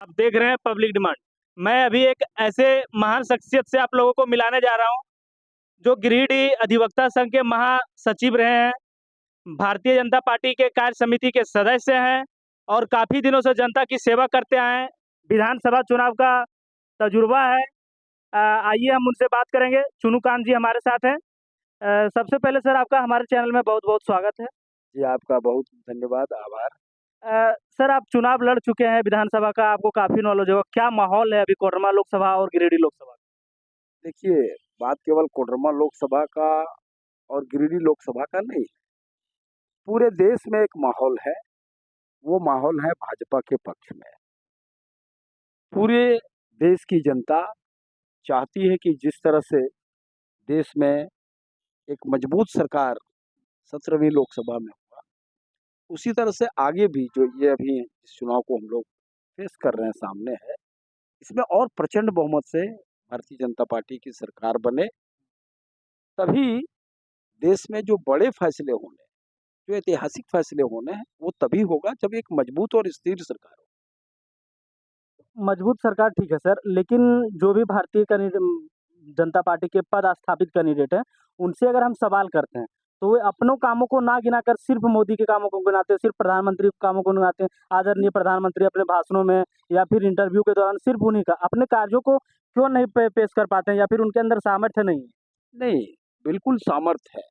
आप देख रहे हैं पब्लिक डिमांड। मैं अभी एक ऐसे महान शख्सियत से आप लोगों को मिलाने जा रहा हूँ, जो गिरिडीह अधिवक्ता संघ के महासचिव रहे हैं, भारतीय जनता पार्टी के कार्य समिति के सदस्य हैं और काफ़ी दिनों से जनता की सेवा करते आए हैं। विधानसभा चुनाव का तजुर्बा है। आइए हम उनसे बात करेंगे। चुनू कांत जी हमारे साथ हैं। सबसे पहले सर आपका हमारे चैनल में बहुत-बहुत स्वागत है। जी, आपका बहुत धन्यवाद, आभार। सर आप चुनाव लड़ चुके हैं विधानसभा का, आपको काफ़ी नॉलेज होगा। क्या माहौल है अभी कोडरमा लोकसभा और गिरिडीह लोकसभा? देखिए, बात केवल कोडरमा लोकसभा का और गिरिडीह लोकसभा का नहीं, पूरे देश में एक माहौल है, वो माहौल है भाजपा के पक्ष में। पूरे देश की जनता चाहती है कि जिस तरह से देश में एक मजबूत सरकार 17वीं लोकसभा में हुआ, उसी तरह से आगे भी जो ये अभी इस चुनाव को हम लोग फेस कर रहे हैं, सामने है, इसमें और प्रचंड बहुमत से भारतीय जनता पार्टी की सरकार बने, तभी देश में जो बड़े फैसले होने, जो ऐतिहासिक फैसले होने हैं, वो तभी होगा जब एक मजबूत और स्थिर सरकार हो। मजबूत सरकार ठीक है सर, लेकिन जो भी भारतीय जनता पार्टी के पद स्थापित कैंडिडेट हैं, उनसे अगर हम सवाल करते हैं, तो वे अपनों कामों को ना गिनाकर सिर्फ मोदी के कामों को गिनाते हैं, सिर्फ प्रधानमंत्री के कामों को गिनाते हैं। आदरणीय प्रधानमंत्री अपने भाषणों में या फिर इंटरव्यू के दौरान सिर्फ उन्हीं का, अपने कार्यों को क्यों नहीं पेश कर पाते हैं या फिर उनके अंदर सामर्थ्य नहीं है? नहीं, बिल्कुल सामर्थ्य है।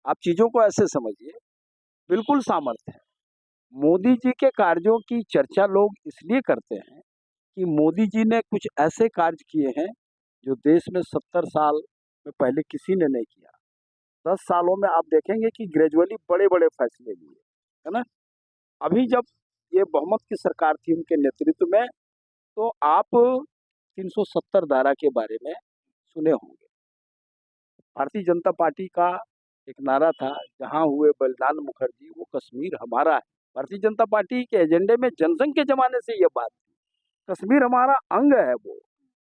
आप चीज़ों को ऐसे समझिए, बिल्कुल सामर्थ्य है। मोदी जी के कार्यों की चर्चा लोग इसलिए करते हैं कि मोदी जी ने कुछ ऐसे कार्य किए हैं, जो देश में 70 साल में पहले किसी ने नहीं किया। 10 सालों में आप देखेंगे कि ग्रेजुअली बड़े-बड़े फैसले लिए, है ना? अभी जब ये बहुमत की सरकार थी उनके नेतृत्व में, तो आप 370 धारा के बारे में सुने होंगे। भारतीय जनता पार्टी का एक नारा था, जहाँ हुए बलिदान मुखर्जी वो कश्मीर हमारा है। भारतीय जनता पार्टी के एजेंडे में जनसंघ के जमाने से ये बात थी। कश्मीर हमारा अंग है, वो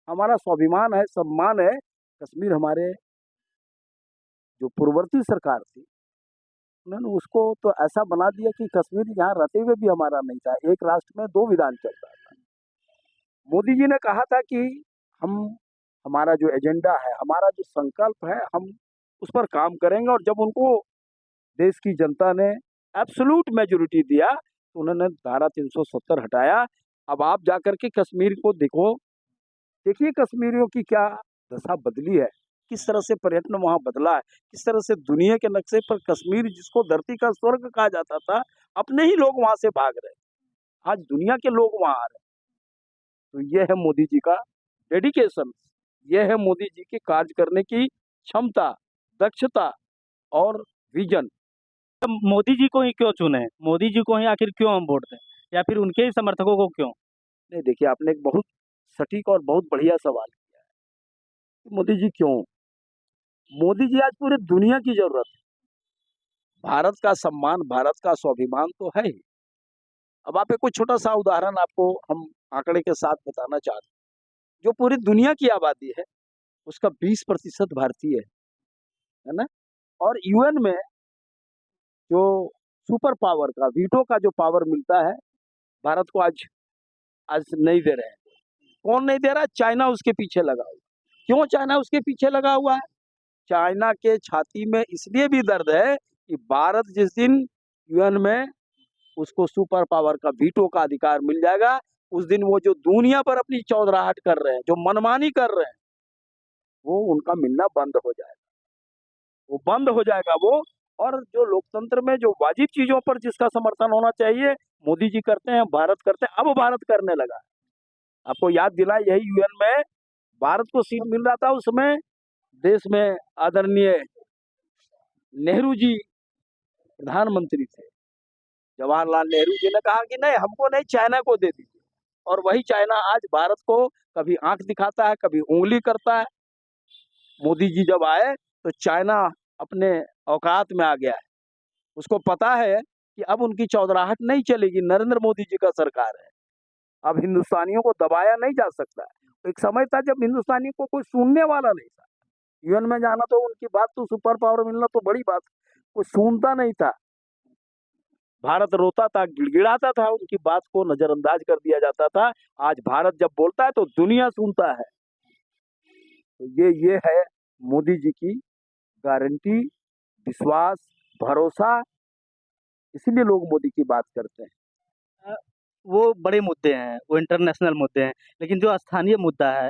हमारा स्वाभिमान है, सम्मान है। कश्मीर हमारे जो पूर्ववर्ती सरकार थी, उन्होंने उसको तो ऐसा बना दिया कि कश्मीर यहाँ रहते हुए भी हमारा नहीं था। एक राष्ट्र में 2 विधान चलता था। मोदी जी ने कहा था कि हम हमारा जो एजेंडा है, हमारा जो संकल्प है, हम उस पर काम करेंगे, और जब उनको देश की जनता ने एब्सोल्यूट मेजॉरिटी दिया, तो उन्होंने धारा 370 हटाया। अब आप जाकर के कश्मीर को देखो, देखिए कश्मीरियों की क्या दशा बदली है, किस तरह से पर्यटन वहाँ बदला है, किस तरह से दुनिया के नक्शे पर कश्मीर, जिसको धरती का स्वर्ग कहा जाता था, अपने ही लोग वहाँ से भाग रहे हैं। आज दुनिया के लोग वहाँ आ रहे हैं। तो ये है मोदी जी का डेडिकेशन, ये है मोदी जी के कार्य करने की क्षमता, दक्षता और विजन। तो मोदी जी को ही क्यों चुने? मोदी जी को ही आखिर क्यों हम वोट दें? या फिर उनके ही समर्थकों को क्यों? नहीं, देखिए, आपने एक बहुत सटीक और बहुत बढ़िया सवाल किया है कि मोदी जी क्यों? मोदी जी आज पूरी दुनिया की जरूरत है। भारत का सम्मान, भारत का स्वाभिमान तो है ही। अब आप एक कोई छोटा सा उदाहरण आपको हम आंकड़े के साथ बताना चाहते हैं। जो पूरी दुनिया की आबादी है, उसका 20% भारतीय है ना? और यूएन में जो सुपर पावर का, वीटो का जो पावर मिलता है, भारत को आज आज नहीं दे रहे हैं। कौन नहीं दे रहा है? चाइना उसके पीछे लगा हुआ है। क्यों चाइना उसके पीछे लगा हुआ है? चाइना के छाती में इसलिए भी दर्द है कि भारत जिस दिन यूएन में उसको सुपर पावर का, वीटो का अधिकार मिल जाएगा, उस दिन वो जो दुनिया पर अपनी चौधराहट कर रहे हैं, जो मनमानी कर रहे हैं, वो उनका मिलना बंद हो जाएगा। वो बंद हो जाएगा वो। और जो लोकतंत्र में जो वाजिब चीजों पर जिसका समर्थन होना चाहिए, मोदी जी करते हैं, भारत करते हैं, अब भारत करने लगा है। आपको याद दिलाए, यही यूएन में भारत को सीट मिल रहा था, उसमें देश में आदरणीय नेहरू जी प्रधानमंत्री थे। जवाहरलाल नेहरू जी ने कहा कि नहीं, हमको नहीं, चाइना को दे दीजिए। और वही चाइना आज भारत को कभी आंख दिखाता है, कभी उंगली करता है। मोदी जी जब आए तो चाइना अपने औकात में आ गया है। उसको पता है कि अब उनकी चौधराहट नहीं चलेगी, नरेंद्र मोदी जी का सरकार है। अब हिंदुस्तानियों को दबाया नहीं जा सकता है। एक समय था जब हिंदुस्तानियों को कोई सुनने वाला नहीं था। यूएन में जाना तो उनकी बात, तो सुपर पावर मिलना तो बड़ी बात, कोई सुनता नहीं था। भारत रोता था, गिड़गिड़ाता था, उनकी बात को नजरअंदाज कर दिया जाता था। आज भारत जब बोलता है तो दुनिया सुनता है। तो ये है मोदी जी की गारंटी, विश्वास, भरोसा, इसीलिए लोग मोदी की बात करते हैं। अ, वो बड़े मुद्दे हैं, वो इंटरनेशनल मुद्दे हैं, लेकिन जो स्थानीय मुद्दा है,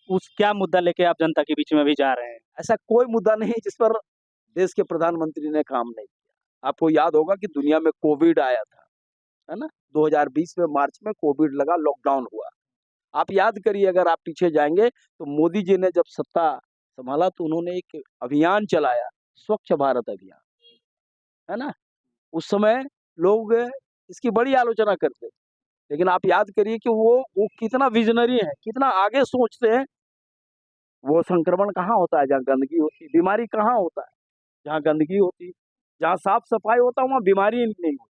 उस क्या मुद्दा लेके आप जनता के बीच में अभी जा रहे हैं? ऐसा कोई मुद्दा नहीं जिस पर देश के प्रधानमंत्री ने काम नहीं किया। आपको याद होगा कि दुनिया में कोविड आया था, है ना? 2020 में मार्च में कोविड लगा, लॉकडाउन हुआ। आप याद करिए, अगर आप पीछे जाएँगे तो मोदी जी ने जब सत्ता संभाला तो उन्होंने एक अभियान चलाया, स्वच्छ भारत अभियान, है ना? उस समय लोग इसकी बड़ी आलोचना करते। लेकिन आप याद करिए कि वो कितना विज़नरी है, कितना आगे सोचते हैं। वो संक्रमण कहाँ होता है? जहाँ गंदगी होती है। बीमारी कहाँ होता है? जहाँ गंदगी होती है। जहाँ साफ-सफाई होता है वहाँ बीमारी नहीं होती।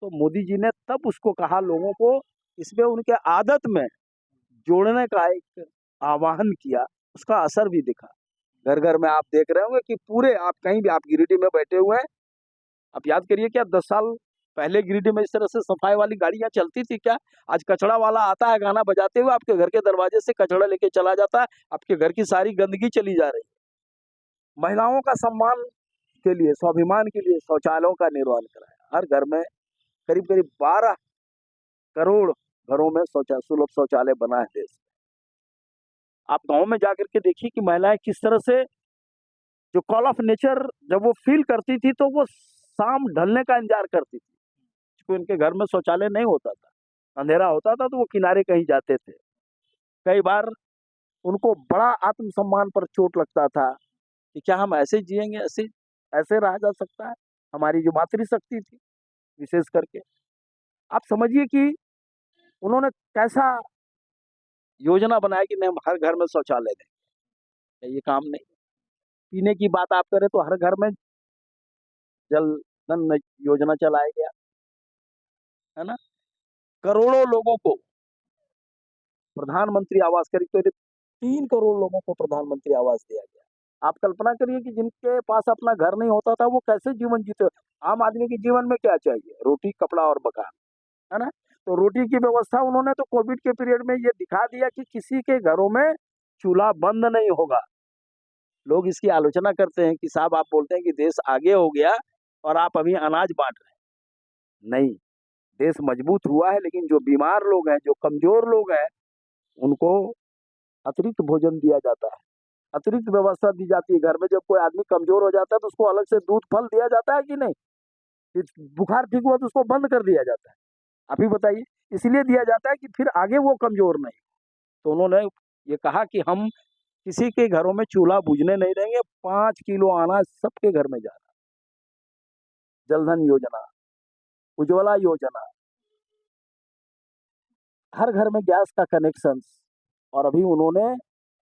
तो मोदी जी ने तब उसको कहा लोगों को, इसमें उनके आदत में जोड़ने का एक आह्वान किया, उसका असर भी दिखा। घर-घर में आप देख रहे होंगे कि पूरे, आप कहीं भी, आप गिरिडीह में बैठे हुए हैं, आप याद करिए क्या 10 साल पहले गिरिडीह में इस तरह से सफाई वाली गाड़ियाँ चलती थी क्या? आज कचरा वाला आता है गाना बजाते हुए, आपके घर के दरवाजे से कचरा लेके चला जाता है, आपके घर की सारी गंदगी चली जा रही है। महिलाओं का सम्मान के लिए, स्वाभिमान के लिए शौचालयों का निर्माण कराया। हर घर में करीब-करीब 12 करोड़ घरों में सुलभ शौचालय बना है देश में। आप गाँव में जाकर के देखिए कि महिलाएँ किस तरह से, जो कॉल ऑफ नेचर जब वो फ़ील करती थी तो वो शाम ढलने का इंतज़ार करती थी। क्योंकि उनके घर में शौचालय नहीं होता था। अंधेरा होता था तो वो किनारे कहीं जाते थे। कई बार उनको बड़ा आत्मसम्मान पर चोट लगता था कि क्या हम ऐसे जिएँगे, ऐसे ऐसे रहा जा सकता है? हमारी जो मातृशक्ति थी विशेष करके। आप समझिए कि उन्होंने कैसा योजना बनाया कि नहीं, हम हर घर में शौचालय दें। ये काम नहीं। पीने की बात आप करें तो हर घर में जल धन योजना चलाया गया, है ना? करोड़ों लोगों को प्रधानमंत्री आवास, करीब-करीब 3 करोड़ लोगों को प्रधानमंत्री आवास दिया गया। आप कल्पना करिए कि जिनके पास अपना घर नहीं होता था, वो कैसे जीवन जीते। आम आदमी के जीवन में क्या चाहिए? रोटी, कपड़ा और मकान, है ना? तो रोटी की व्यवस्था उन्होंने तो कोविड के पीरियड में ये दिखा दिया कि किसी के घरों में चूल्हा बंद नहीं होगा। लोग इसकी आलोचना करते हैं कि साहब, आप बोलते हैं कि देश आगे हो गया और आप अभी अनाज बाँट रहे हैं। नहीं, देश मजबूत हुआ है, लेकिन जो बीमार लोग हैं, जो कमज़ोर लोग हैं, उनको अतिरिक्त भोजन दिया जाता है, अतिरिक्त व्यवस्था दी जाती है। घर में जब कोई आदमी कमज़ोर हो जाता है तो उसको अलग से दूध, फल दिया जाता है कि नहीं? फिर बुखार ठीक हुआ तो उसको बंद कर दिया जाता है। आप ही बताइए, इसलिए दिया जाता है कि फिर आगे वो कमज़ोर नहीं। तो उन्होंने ये कहा कि हम किसी के घरों में चूल्हा बुझने नहीं देंगे, 5 किलो अनाज सबके घर में जाना। जलधन योजना, उज्ज्वला योजना, हर घर में गैस का कनेक्शन, और अभी उन्होंने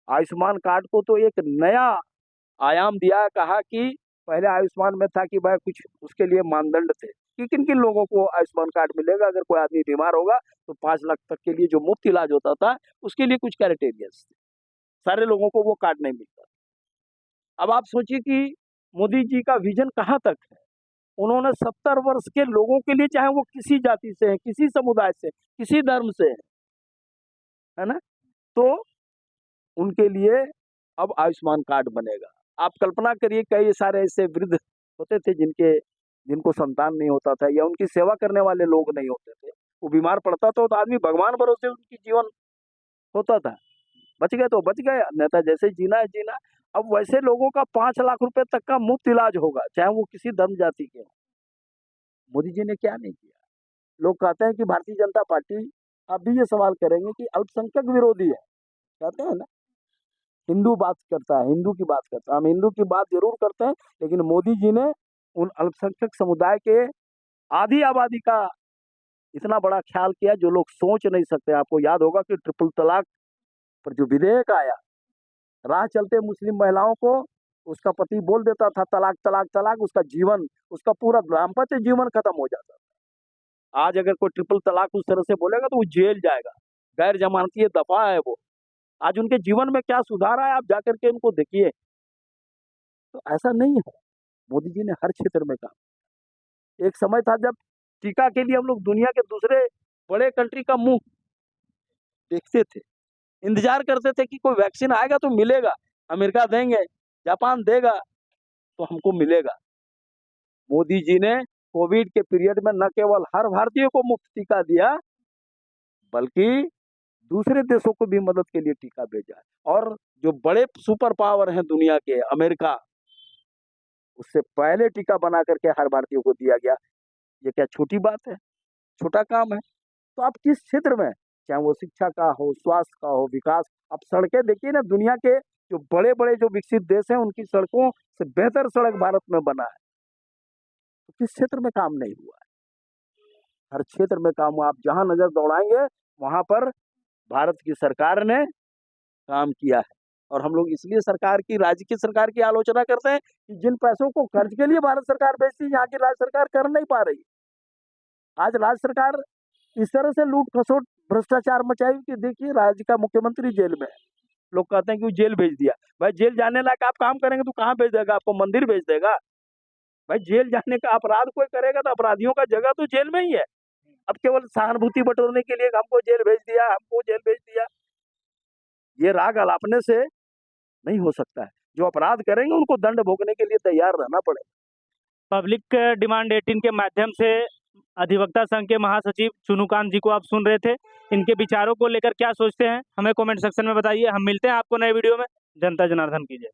आयुष्मान कार्ड को तो एक नया आयाम दिया। कहा कि पहले आयुष्मान में था कि भाई कुछ उसके लिए मानदंड थे कि किन-किन लोगों को आयुष्मान कार्ड मिलेगा। अगर कोई आदमी बीमार होगा तो 5 लाख तक के लिए जो मुफ्त इलाज होता था, उसके लिए कुछ क्राइटेरियाज़ थे। सारे लोगों को वो कार्ड नहीं मिलता। अब आप सोचिए कि मोदी जी का विज़न कहाँ तक है। उन्होंने 70 वर्ष के लोगों के लिए, चाहे वो किसी जाति से हैं, किसी समुदाय से, किसी धर्म से हैं, है ना? तो उनके लिए अब आयुष्मान कार्ड बनेगा। आप कल्पना करिए, कई सारे ऐसे वृद्ध होते थे जिनको संतान नहीं होता था, या उनकी सेवा करने वाले लोग नहीं होते थे। वो बीमार पड़ता था तो आदमी भगवान भरोसे उनकी जीवन होता था। बच गए तो बच गए, अन्यथा जैसे जीना है जीना। अब वैसे लोगों का 5 लाख रुपए तक का मुफ्त इलाज होगा, चाहे वो किसी धर्म जाति के हों। मोदी जी ने क्या नहीं किया? लोग कहते हैं कि भारतीय जनता पार्टी, आप भी ये सवाल करेंगे कि अल्पसंख्यक विरोधी है। कहते हैं ना, हिंदू बात करता है, हिंदू की बात करता है। हम हिंदू की बात ज़रूर करते हैं, लेकिन मोदी जी ने उन अल्पसंख्यक समुदाय के आधी आबादी का इतना बड़ा ख्याल किया जो लोग सोच नहीं सकते। आपको याद होगा कि ट्रिपल तलाक पर जो विधेयक आया, राह चलते मुस्लिम महिलाओं को उसका पति बोल देता था तलाक, तलाक, तलाक, उसका जीवन, उसका पूरा दाम्पत्य जीवन खत्म हो जाता था। आज अगर कोई ट्रिपल तलाक उस तरह से बोलेगा तो वो जेल जाएगा। गैर जमानती दफ़ा है वो। आज उनके जीवन में क्या सुधार आया, आप जाकर के उनको देखिए। तो ऐसा नहीं है, मोदी जी ने हर क्षेत्र में काम। एक समय था जब टीका के लिए हम लोग दुनिया के दूसरे बड़े कंट्री का मुंह देखते थे, इंतजार करते थे कि कोई वैक्सीन आएगा तो मिलेगा, अमेरिका देंगे, जापान देगा तो हमको मिलेगा। मोदी जी ने कोविड के पीरियड में न केवल हर भारतीय को मुफ्त टीका दिया, बल्कि दूसरे देशों को भी मदद के लिए टीका भेजा। और जो बड़े सुपर पावर हैं दुनिया के, अमेरिका, उससे पहले टीका बना करके हर भारतीय को दिया गया। ये क्या छोटी बात है, छोटा काम है? तो आप किस क्षेत्र में, चाहे वो शिक्षा का हो, स्वास्थ्य का हो, विकास, आप सड़कें देखिए ना, दुनिया के जो बड़े बड़े जो विकसित देश हैं उनकी सड़कों से बेहतर सड़क भारत में बना है। तो किस क्षेत्र में काम नहीं हुआ है? हर क्षेत्र में काम हुआ। आप जहां नजर दौड़ाएंगे वहां पर भारत की सरकार ने काम किया है। और हम लोग इसलिए सरकार की, राज्य की सरकार की आलोचना करते हैं कि जिन पैसों को कर्ज के लिए भारत सरकार भेजती है, यहाँ की राज्य सरकार कर नहीं पा रही। आज राज्य सरकार इस तरह से लूट खसोट भ्रष्टाचार मचाई कि देखिए राज्य का मुख्यमंत्री जेल में है। लोग कहते हैं कि वो जेल भेज दिया। भाई जेल जाने लायक आप काम करेंगे तो कहाँ भेज देगा? आपको मंदिर भेज देगा? भाई जेल जाने का अपराध कोई करेगा तो अपराधियों का जगह तो जेल में ही है। अब केवल सहानुभूति बटोरने के लिए हमको जेल भेज दिया, हमको जेल भेज दिया, ये राग अलापने से नहीं हो सकता है। जो अपराध करेंगे उनको दंड भोगने के लिए तैयार रहना पड़ेगा। पब्लिक डिमांड 18 के माध्यम से अधिवक्ता संघ के महासचिव चुनुकांत जी को आप सुन रहे थे। इनके विचारों को लेकर क्या सोचते हैं हमें कमेंट सेक्शन में बताइए। हम मिलते हैं आपको नए वीडियो में। जनता जनार्दन की जय।